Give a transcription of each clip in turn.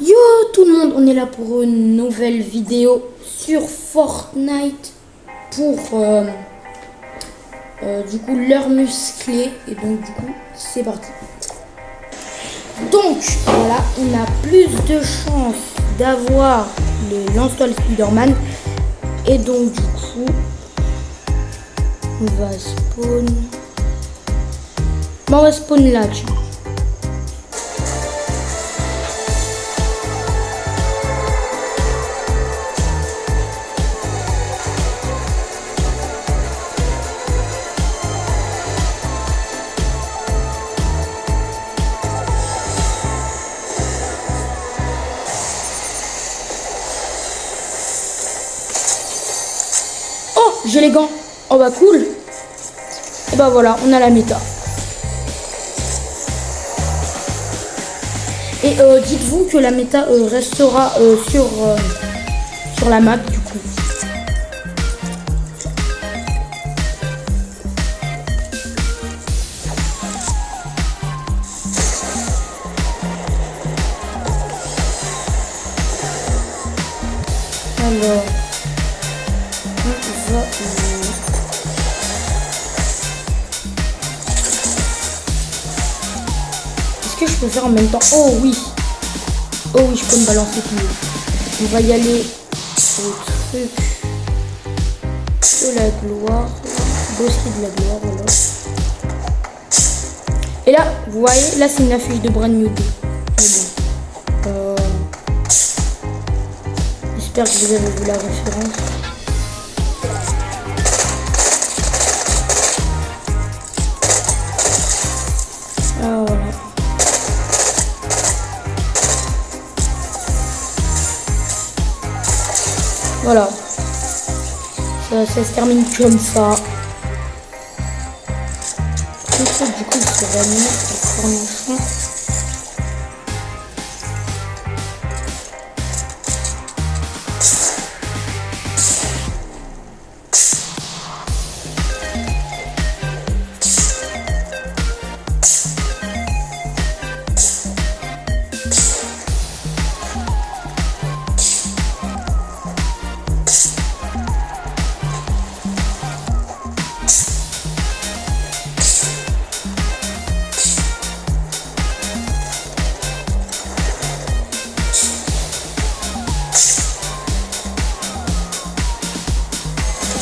Yo tout le monde, on est là pour une nouvelle vidéo sur Fortnite pour du coup l'heure musclée. Et donc du coup c'est parti. Donc voilà, on a plus de chances d'avoir les lance-toile Spider-Man. Et donc du coup on va spawn. Bon, on va spawn là, tu vois. J'ai les gants. Oh bah cool. Et bah voilà, on a la méta. Et dites-vous que la méta restera sur la map du coup. Alors. Est-ce que je peux faire en même temps? Oh oui. Oh oui, je peux me balancer tout. On va y aller au truc de la gloire. Bosquet de la gloire, voilà. Et là, vous voyez, là c'est une affiche de Brand New Day. J'espère que vous avez vu la référence. Ah voilà. Voilà. Ça se termine comme ça. Tout ça du coup c'est vraiment le cornichon.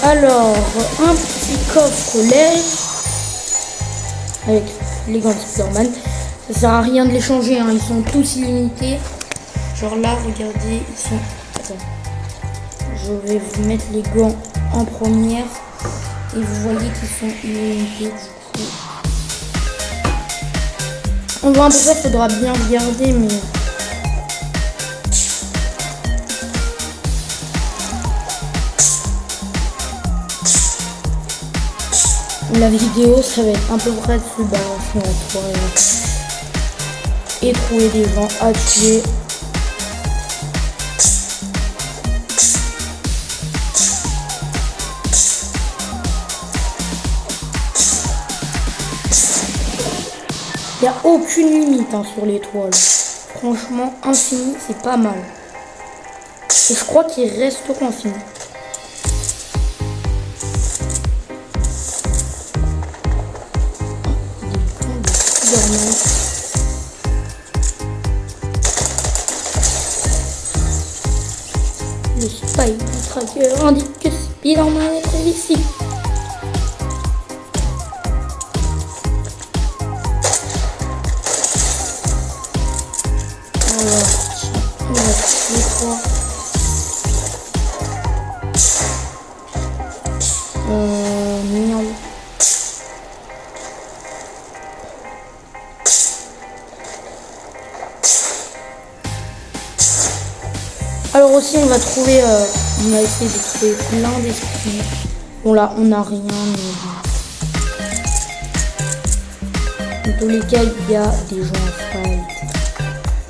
Alors, un petit coffre lait avec les gants de Spider-Man. Ça sert à rien de les changer, hein. Ils sont tous illimités. Genre là, regardez, ils sont... Attends. Je vais vous mettre les gants en première. Et vous voyez qu'ils sont illimités du coup. On voit un peu ça, il faudra bien regarder, mais... La vidéo, ça va être à peu près de se balancer en toi et trouver des gens à tuer. Il n'y a aucune limite hein, sur l'étoile. Franchement, infini, c'est pas mal. Et je crois qu'il resteront infini. Le spy du tracker indique que Spider-Man est ici. Alors, on va tuer quoi? Merde. Alors aussi on va trouver, on a essayé de trouver plein d'esprits. Bon là on n'a rien mais dans tous les cas il y a des gens à fight.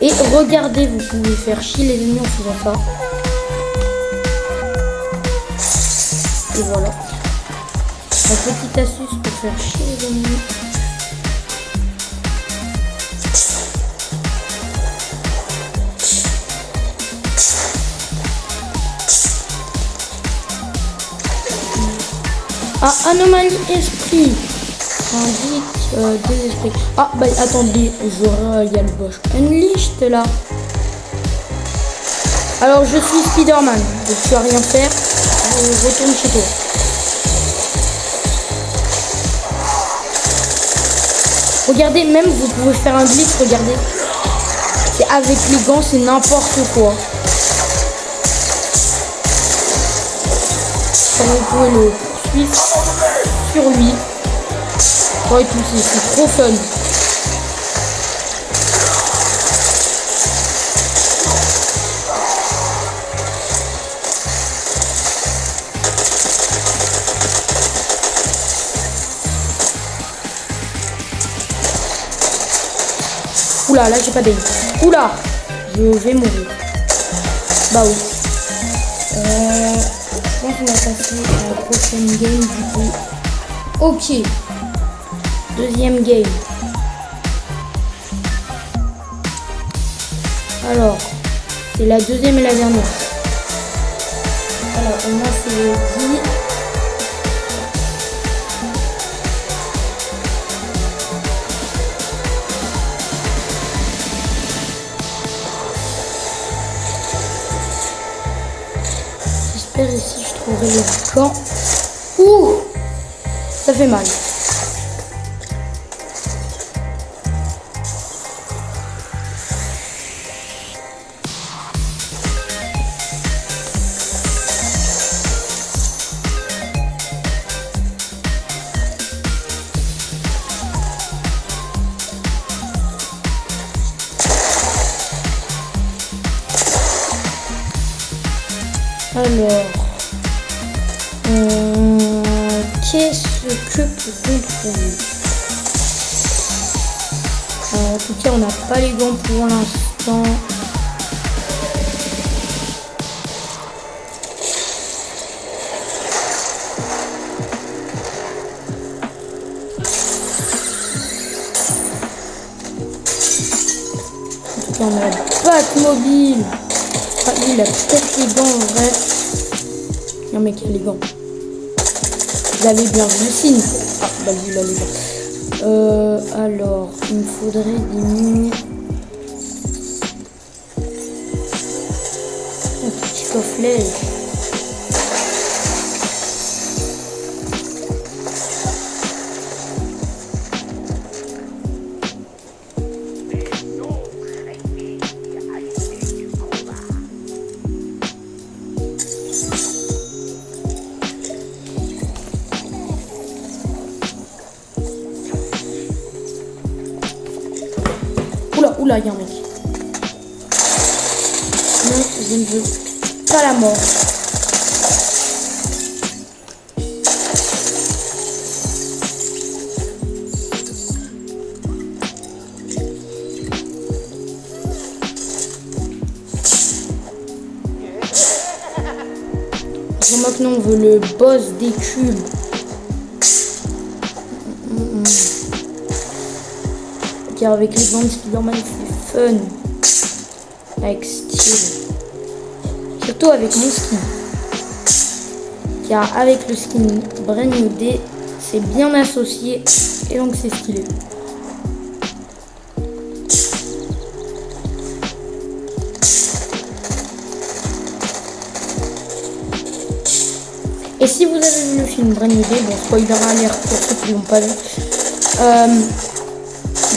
Et regardez, vous pouvez faire chier les ennemis en faisant ça. Et voilà. La petite astuce pour faire chier les ennemis. Ah, anomalie esprit. Indique des esprits. Ah, bah attendez, il y a le Bosch Unleashed là. Alors, je suis Spider-Man, donc tu vas rien faire. Retourne chez toi. Regardez, même vous pouvez faire un glitch, regardez. C'est avec les gants, c'est n'importe quoi. Vous pouvez le suivre sur lui. Ouais, tout c'est trop fun. Oula, là j'ai pas d'aim. Oula, je vais mourir. Bah oui. Je pense qu'on va passer à la prochaine game du coup. Ok. Deuxième game. Alors, c'est la deuxième et la dernière. Alors, on a c'est 10. J'espère ici je trouverai les gants. Ouh, ça fait mal. Alors, qu'est-ce que peut-on trouver? En tout cas, on n'a pas les gants pour l'instant. En tout cas, on a Batmobile. Ah, lui, il a peut-être les gants en vrai. Non, mais quel les gants? Vous avez bien vu le signe. Ah, bah lui, il a les gants. Alors, il me faudrait des mines. Un petit coffret. Oula, il y a un mec. Non, je ne veux pas la mort. Maintenant, on veut le boss des cubes. Car avec les gants de Spider-Man, c'est fun. Avec style. Surtout avec mon skin. Car avec le skin Brand New Day, c'est bien associé. Et donc c'est stylé. Et si vous avez vu le film Brand New Day, bon, spoiler alert pour ceux qui l'ont pas vu.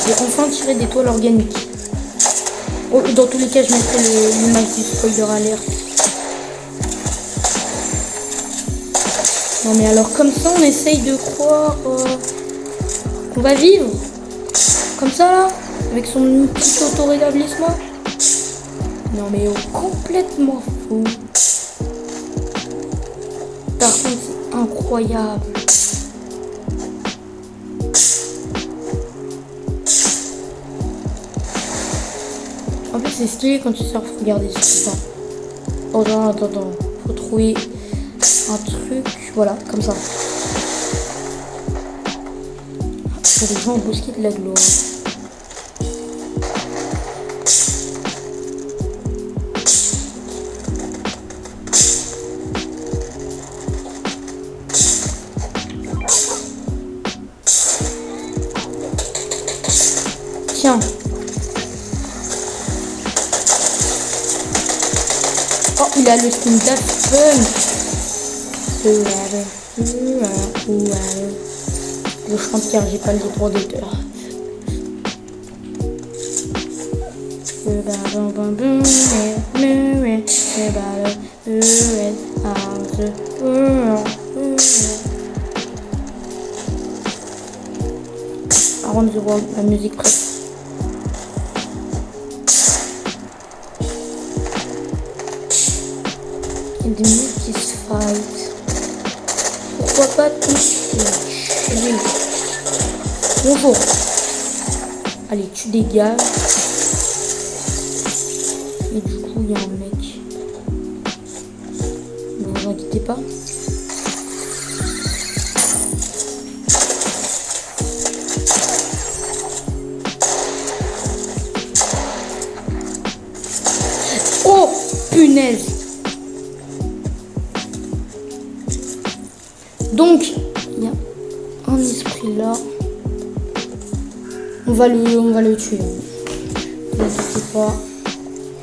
J'ai enfin tiré des toiles organiques. Oh, dans tous les cas, je mettrai l'image du spoiler alert. Non mais alors comme ça, on essaye de croire qu'on va vivre. Comme ça là, avec son petit auto-rétablissement. Non mais complètement fou. Par contre, c'est incroyable. En plus, c'est stylé quand tu surfes. Regardez ça. Oh non, attends. Faut trouver un truc. Voilà, comme ça. C'est des gens embusqués de la gloire. Oh, il a le skin Daft Punk. Je chante car j'ai pas les droits d'auteur. Around the world, la musique presque. Il y a des multi-fight. Pourquoi pas tous tuer? Bonjour. Allez, tu dégages. Et du coup, il y a un mec. Ne vous inquiétez pas. Oh, punaise. Donc, il y a un esprit là. On va le tuer. Ne vous inquiétez pas.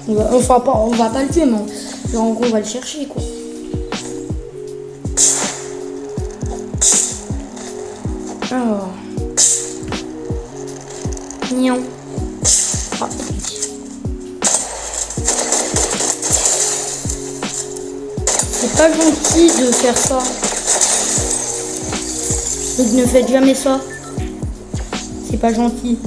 On va pas le tuer, mais en gros, on va le chercher, quoi. Alors. Nion. Ah, c'est pas gentil de faire ça. Donc ne faites jamais ça. C'est pas gentil.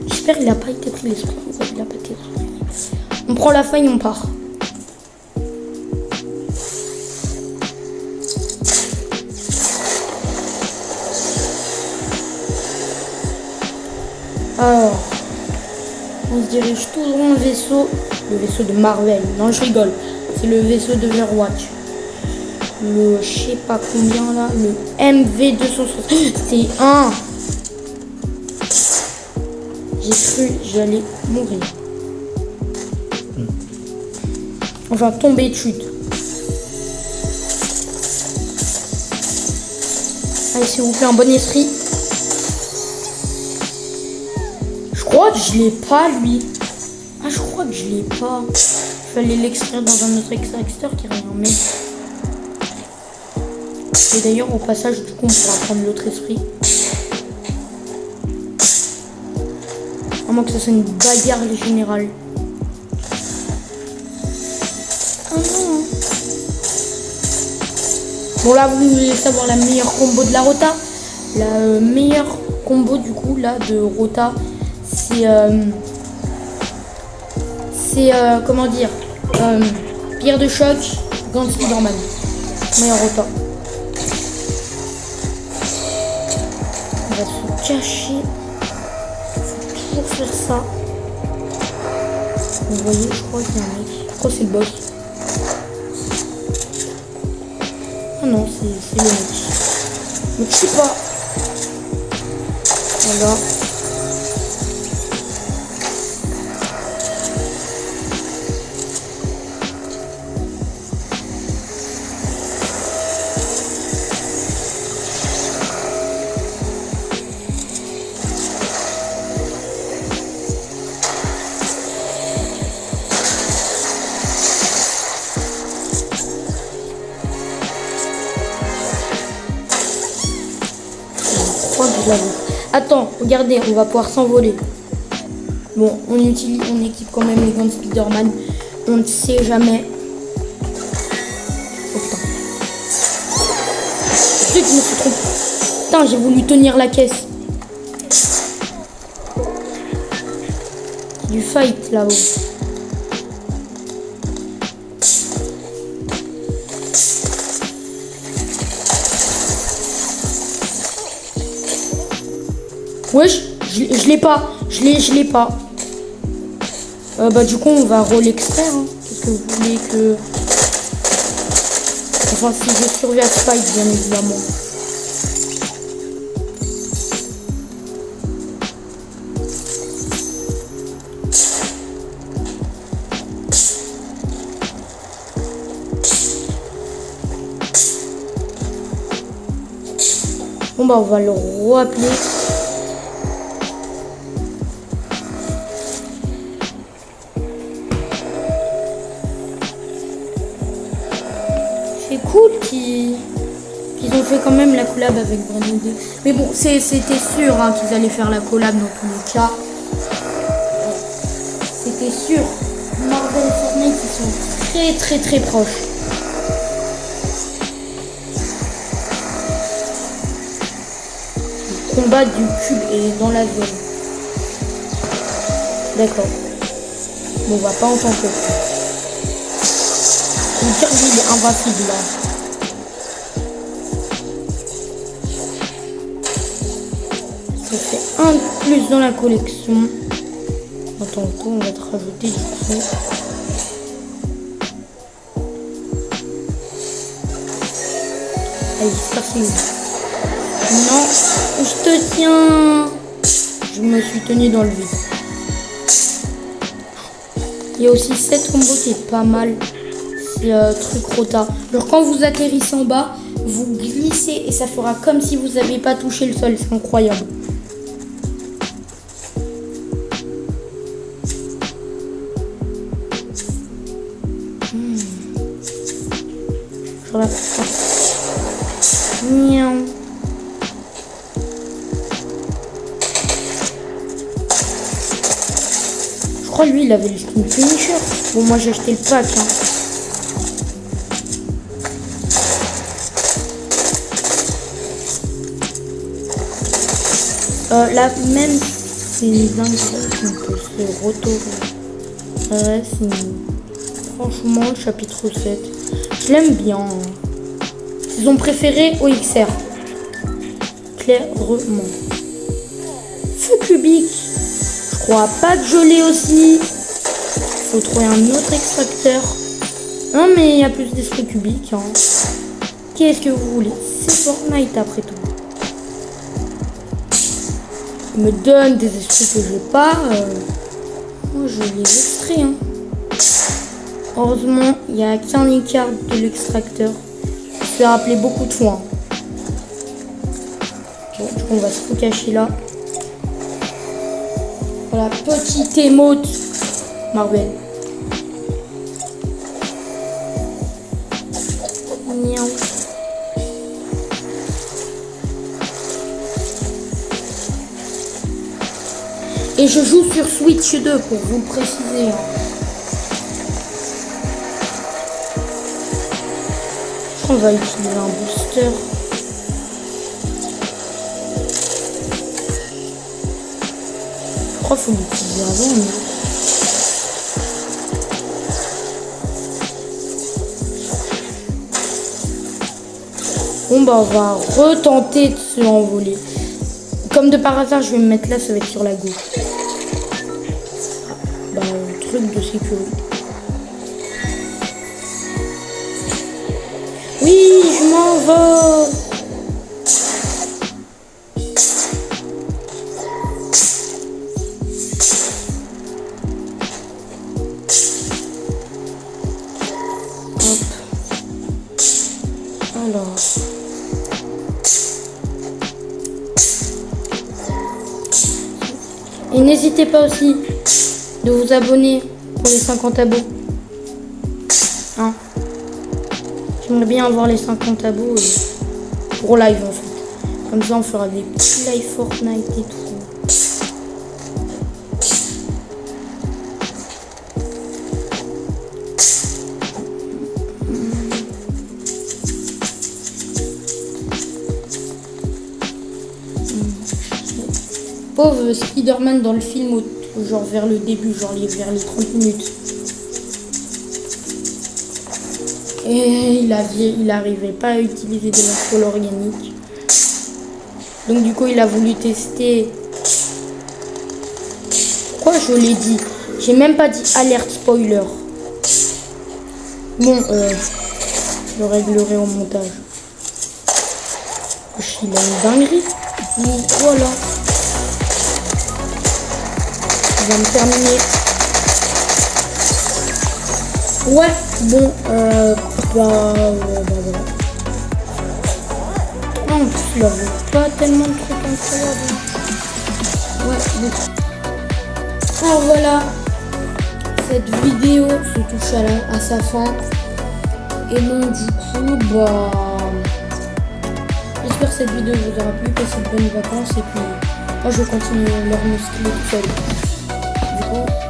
J'espère qu'il a pas été pris l'esprit. Il a pas été pris. On prend la faille, on part. Alors, on se dirige tout droit au vaisseau. Le vaisseau de Marvel. Non, je rigole. C'est le vaisseau de Overwatch. Le je sais pas combien là. Le MV261. J'ai cru que j'allais mourir. Enfin, tomber de chute. Allez, s'il vous plaît, un bon esprit. Je crois que je l'ai pas, lui. Ah, je crois que je l'ai pas. Il fallait l'extraire dans un autre extracteur qui rien met. Et d'ailleurs, au passage, du coup, on pourra prendre l'autre esprit. À moins que ça soit une bagarre générale. Ah non. Bon, là, vous voulez savoir la meilleure combo de la Rota. La meilleure combo, du coup, là, de Rota, c'est... comment dire, pierre de choc, gant de Spider-Man. Meilleur Rota. On va se cacher. Faut toujours faire ça. Vous voyez, je crois qu'il y a un mec. Je crois que c'est le boss. Ah non, c'est le mec. Mais je sais pas. Voilà. Attends, regardez, on va pouvoir s'envoler. Bon, on équipe quand même les gants de Spider-Man. On ne sait jamais. Oh putain. Je sais que je me suis trompé. Putain, j'ai voulu tenir la caisse. Du fight là-haut. Wesh, je l'ai pas. Je l'ai pas. Bah du coup on va l'extraire. Hein, parce que vous voulez que... Enfin si je survis à Spike bien évidemment. Bon bah on va le rappeler. fait quand même la collab avec Brandon D. Mais bon, c'était sûr hein, qu'ils allaient faire la collab dans tous les cas. C'était sûr. Marvel et Fortnite, ils sont très proches. Le combat du cube est dans la zone. D'accord. Bon, on va pas en tenter. Le Kirby, il est invincible là. Ça fait un de plus dans la collection. Attends, on va te rajouter ici. Allez, c'est parti. Non, je te tiens. Je me suis tenu dans le vide. Il y a aussi cette combo qui est pas mal. C'est truc rota. Alors quand vous atterrissez en bas, vous glissez et ça fera comme si vous n'aviez pas touché le sol. C'est incroyable. Miaou. Je crois lui il avait le skin finisher. Bon moi j'ai acheté le pack hein. La même c'est une dingue qu'on peut se retourner. Ouais, franchement le chapitre 7 je l'aime bien hein. Saison préférée OXR. Clairement. Feu cubique. Je crois pas que je l'ai aussi. Faut trouver un autre extracteur. Non mais il y a plus d'esprit cubique. Hein. Qu'est-ce que vous voulez? C'est Fortnite après tout. Il me donne des esprits que j'ai pas. Moi je les extrais. Hein. Heureusement, il n'y a qu'un écart de l'extracteur. Je l'ai rappelé beaucoup de fois. Bon, du coup, on va se cacher là. Voilà, petite émote Marvel. Miaou. Et je joue sur Switch 2 pour vous préciser. On va utiliser un booster. Je crois qu'il faut l'utiliser avant. Mais... bon bah on va retenter de se envoler. Comme de par hasard je vais me mettre là, ça va être sur la gauche. Bah truc de sécurité. Oui, je m'envole. Hop. Alors. Et n'hésitez pas aussi de vous abonner pour les 50 abos. Hein. J'aimerais bien avoir les 50 abos pour live en fait. Comme ça on fera des petits live Fortnite et tout. Pauvre Spider-Man dans le film, genre vers le début, genre vers les 30 minutes. Et il n'arrivait pas à utiliser de la colle organique. Donc du coup il a voulu tester. Pourquoi je l'ai dit? J'ai même pas dit alerte spoiler. Bon, je le réglerai au montage. Il a une dinguerie. Donc, voilà. Il va me terminer. Ouais, bon, voilà. En plus, il avait pas tellement de trucs incroyables. Ouais, bon. Alors voilà, cette vidéo se touche à sa fin. Et donc, du coup, bah, j'espère que cette vidéo vous aura plu, passez de bonnes vacances et puis moi je vais continuer leur muscler tout seul. Du coup,